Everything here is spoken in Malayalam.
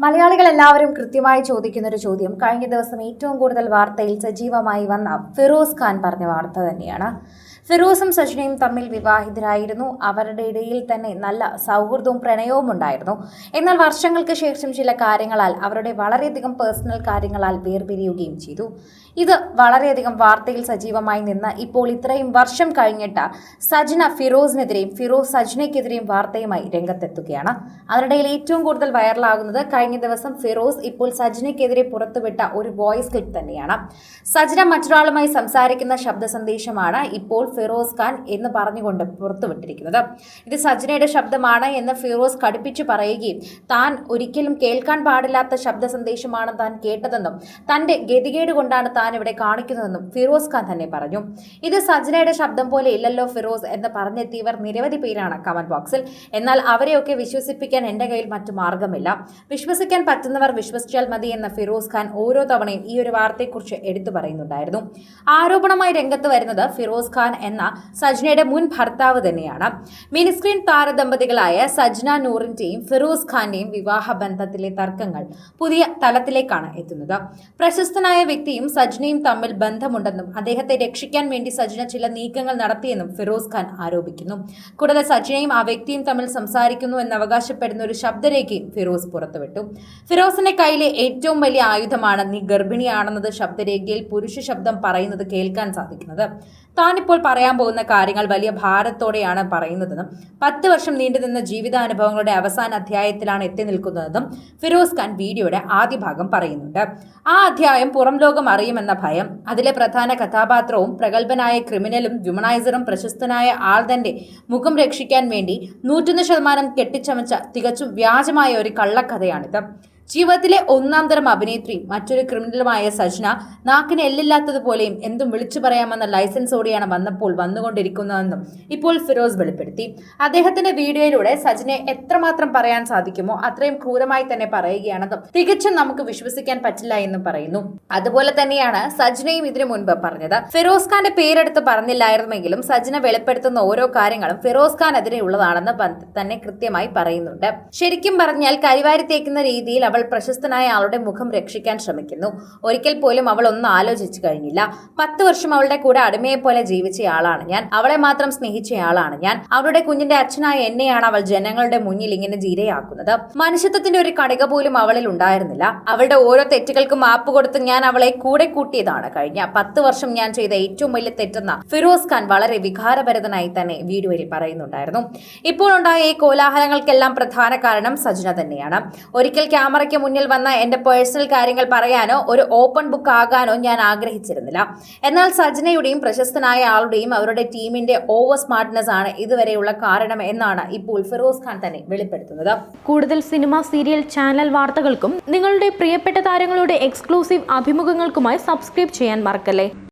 മലയാളികൾ എല്ലാവരും കൃത്യമായി ചോദിക്കുന്ന ഒരു ചോദ്യം കഴിഞ്ഞ ദിവസം ഏറ്റവും കൂടുതൽ വാർത്തയിൽ സജീവമായി വന്ന ഫിറോസ് ഖാൻ പറഞ്ഞ വാർത്ത തന്നെയാണ്. ഫിറോസും സജ്നയും തമ്മിൽ വിവാഹിതരായിരുന്നു. അവരുടെ ഇടയിൽ തന്നെ നല്ല സൗഹൃദവും പ്രണയവും ഉണ്ടായിരുന്നു. എന്നാൽ വർഷങ്ങൾക്ക് ശേഷം ചില കാര്യങ്ങളാൽ അവരുടെ വളരെയധികം പേഴ്സണൽ കാര്യങ്ങളാൽ വേർപിരിയുകയും ചെയ്തു. ഇത് വളരെയധികം വാർത്തയിൽ സജീവമായി നിന്ന് ഇപ്പോൾ ഇത്രയും വർഷം കഴിഞ്ഞിട്ട് സജ്ന ഫിറോസിനെതിരെയും ഫിറോസ് സജ്നയ്ക്കെതിരെയും വാർത്തയുമായി രംഗത്തെത്തുകയാണ്. അതിനിടയിൽ ഏറ്റവും കൂടുതൽ വൈറലാകുന്നത് കഴിഞ്ഞ ദിവസം ഫിറോസ് ഇപ്പോൾ സജ്നയ്ക്കെതിരെ പുറത്തുവിട്ട ഒരു വോയിസ് ക്ലിപ്പ് തന്നെയാണ്. സജ്ന മറ്റൊരാളുമായി സംസാരിക്കുന്ന ശബ്ദ സന്ദേശമാണ് ഇപ്പോൾ ഫിറോസ് ഖാൻ എന്ന് പറഞ്ഞുകൊണ്ട് പുറത്തുവിട്ടിരിക്കുന്നത്. ഇത് സജ്നയുടെ ശബ്ദമാണ് എന്ന് ഫിറോസ് കടുപ്പിച്ചു പറയുകയും താൻ ഒരിക്കലും കേൾക്കാൻ പാടില്ലാത്ത ശബ്ദ സന്ദേശമാണ് താൻ കേട്ടതെന്നും തന്റെ ഗതികേട് കൊണ്ടാണ് താൻ ഇവിടെ കാണിക്കുന്നതെന്നും ഫിറോസ് ഖാൻ തന്നെ പറഞ്ഞു. ഇത് സജ്നയുടെ ശബ്ദം പോലെ ഇല്ലല്ലോ ഫിറോസ് എന്ന് പറഞ്ഞെത്തിയവർ നിരവധി പേരാണ് കമന്റ് ബോക്സിൽ. എന്നാൽ അവരെയൊക്കെ വിശ്വസിപ്പിക്കാൻ എന്റെ കയ്യിൽ മറ്റു മാർഗമില്ല, വിശ്വസിക്കാൻ പറ്റുന്നവർ വിശ്വസിച്ചാൽ മതി എന്ന ഫിറോസ് ഖാൻ ഓരോ തവണയും ഈ ഒരു വാർത്തയെക്കുറിച്ച് എടുത്തു പറയുന്നുണ്ടായിരുന്നു. ആരോപണമായി രംഗത്ത് വരുന്നത് ഫിറോസ് ഖാൻ എന്ന സജ്നയുടെ മുൻ ഭർത്താവ് തന്നെയാണ്. മിനിസ്ക്രീൻ താരദമ്പതികളായ സജ്ന നൂറിന്റെയും ഫിറോസ് ഖാന്റെയും വിവാഹ ബന്ധത്തിലെ തർക്കങ്ങൾ പുതിയ തലത്തിലേക്കാണ് എത്തുന്നത്. പ്രശസ്തനായ വ്യക്തിയും സജ്നയും തമ്മിൽ ബന്ധമുണ്ടെന്നും അദ്ദേഹത്തെ രക്ഷിക്കാൻ വേണ്ടി സജ്ന ചില നീക്കങ്ങൾ നടത്തിയെന്നും ഫിറോസ് ഖാൻ ആരോപിക്കുന്നു. കൂടാതെ സജ്നയും ആ വ്യക്തിയും തമ്മിൽ സംസാരിക്കുന്നു എന്ന് അവകാശപ്പെടുന്ന ഒരു ശബ്ദരേഖയും ഫിറോസ് പുറത്തുവിട്ടു. ഫിറോസിന്റെ കയ്യിലെ ഏറ്റവും വലിയ ആയുധമാണ് നീ ഗർഭിണിയാണെന്നത് ശബ്ദരേഖയിൽ പുരുഷ ശബ്ദം പറയുന്നത് കേൾക്കാൻ സാധിക്കുന്നത്. താനിപ്പോൾ പറയാൻ പോകുന്ന കാര്യങ്ങൾ വലിയ ഭാരത്തോടെയാണ് പറയുന്നതെന്നും 10 വർഷം നീണ്ടുനിന്ന ജീവിതാനുഭവങ്ങളുടെ അവസാന അധ്യായത്തിലാണ് എത്തി നിൽക്കുന്നതെന്നും ഫിറോസ് ഖാൻ വീഡിയോയുടെ ആദ്യ ഭാഗം പറയുന്നുണ്ട്. ആ അധ്യായം പുറം ലോകം അറിയുമെന്ന ഭയം, അതിലെ പ്രധാന കഥാപാത്രവും പ്രഗത്ഭനായ ക്രിമിനലും വ്യുമനൈസറും പ്രശസ്തനായ ആൾ തന്റെ മുഖം രക്ഷിക്കാൻ വേണ്ടി 101% കെട്ടിച്ചമച്ച തികച്ചും വ്യാജമായ ഒരു കള്ളക്കഥയാണിത്. ജീവിതത്തിലെ ഒന്നാം തരം അഭിനേത്രിയും മറ്റൊരു ക്രിമിനലുമായ സജ്ന നാക്കിന് എല്ലില്ലാത്തതുപോലെയും എന്തും വിളിച്ചു പറയാമെന്ന ലൈസൻസോടെയാണ് വന്നപ്പോൾ വന്നുകൊണ്ടിരിക്കുന്നതെന്നും ഇപ്പോൾ ഫിറോസ് വെളിപ്പെടുത്തി. അദ്ദേഹത്തിന്റെ വീഡിയോയിലൂടെ സജ്നയെ എത്രമാത്രം പറയാൻ സാധിക്കുമോ അത്രയും ക്രൂരമായി തന്നെ പറയുകയാണെന്നും തികച്ചും നമുക്ക് വിശ്വസിക്കാൻ പറ്റില്ല എന്നും പറയുന്നു. അതുപോലെ തന്നെയാണ് സജ്നയും ഇതിനു മുൻപ് പറഞ്ഞത്. ഫിറോസ് ഖാന്റെ പേരെടുത്ത് പറഞ്ഞില്ലായിരുന്നെങ്കിലും സജ്ന വെളിപ്പെടുത്തുന്ന ഓരോ കാര്യങ്ങളും ഫിറോസ് ഖാൻ എതിരെയുള്ളതാണെന്ന് തന്നെ കൃത്യമായി പറയുന്നുണ്ട്. ശരിക്കും പറഞ്ഞാൽ കരിവാരി തേക്കുന്ന രീതിയിൽ അവൾ പ്രശസ്തനായ ആളുടെ മുഖം രക്ഷിക്കാൻ ശ്രമിക്കുന്നു. ഒരിക്കൽ പോലും അവൾ ഒന്നും ആലോചിച്ചു കഴിഞ്ഞില്ല. 10 വർഷം അവളുടെ കൂടെ അടിമയെ പോലെ ജീവിച്ചയാളാണ് ഞാൻ. അവളെ മാത്രം സ്നേഹിച്ചയാളാണ് ഞാൻ. അവളുടെ കുഞ്ഞിന്റെ അച്ഛനായ എന്നെയാണ് അവൾ ജനങ്ങളുടെ മുന്നിൽ ഇങ്ങനെ ജീരയാക്കുന്നത്. മനുഷ്യത്വത്തിന്റെ ഒരു കണിക പോലും അവളിൽ ഉണ്ടായിരുന്നില്ല. അവളുടെ ഓരോ തെറ്റുകൾക്കും മാപ്പ് കൊടുത്ത് ഞാൻ അവളെ കൂടെ കൂട്ടിയതാണ്. കഴിഞ്ഞ 10 വർഷം ഞാൻ ചെയ്ത ഏറ്റവും വലിയ തെറ്റെന്ന ഫിറോസ് ഖാൻ വളരെ വികാരഭരിതനായി തന്നെ വീഡിയോയിൽ പറയുന്നുണ്ടായിരുന്നു. ഇപ്പോൾ ഉണ്ടായ ഈ കോലാഹലങ്ങൾക്കെല്ലാം പ്രധാന കാരണം സജ്ന തന്നെയാണ്. ഒരിക്കൽ ക്യാമറയ്ക്ക് മുന്നിൽ വന്ന എന്റെ പേഴ്സണൽ കാര്യങ്ങൾ പറയാനോ ഒരു ഓപ്പൺ ബുക്ക് ആകാനോ ഞാൻ ആഗ്രഹിച്ചിരുന്നില്ല. എന്നാൽ സജ്നയുടെയും പ്രശസ്തനായ ആളുടെയും അവരുടെ ടീമിന്റെ ഓവർ സ്മാർട്ട്നെസ് ആണ് ഇതുവരെയുള്ള കാരണം എന്നാണ് ഇപ്പോൾ ഫിറോസ് ഖാൻ തന്നെ വെളിപ്പെടുത്തുന്നത്. കൂടുതൽ സിനിമ, സീരിയൽ, ചാനൽ വാർത്തകൾക്കും നിങ്ങളുടെ പ്രിയപ്പെട്ട താരങ്ങളുടെ എക്സ്ക്ലൂസീവ് അഭിമുഖങ്ങൾക്കുമായി സബ്സ്ക്രൈബ് ചെയ്യാൻ മറക്കല്ലേ.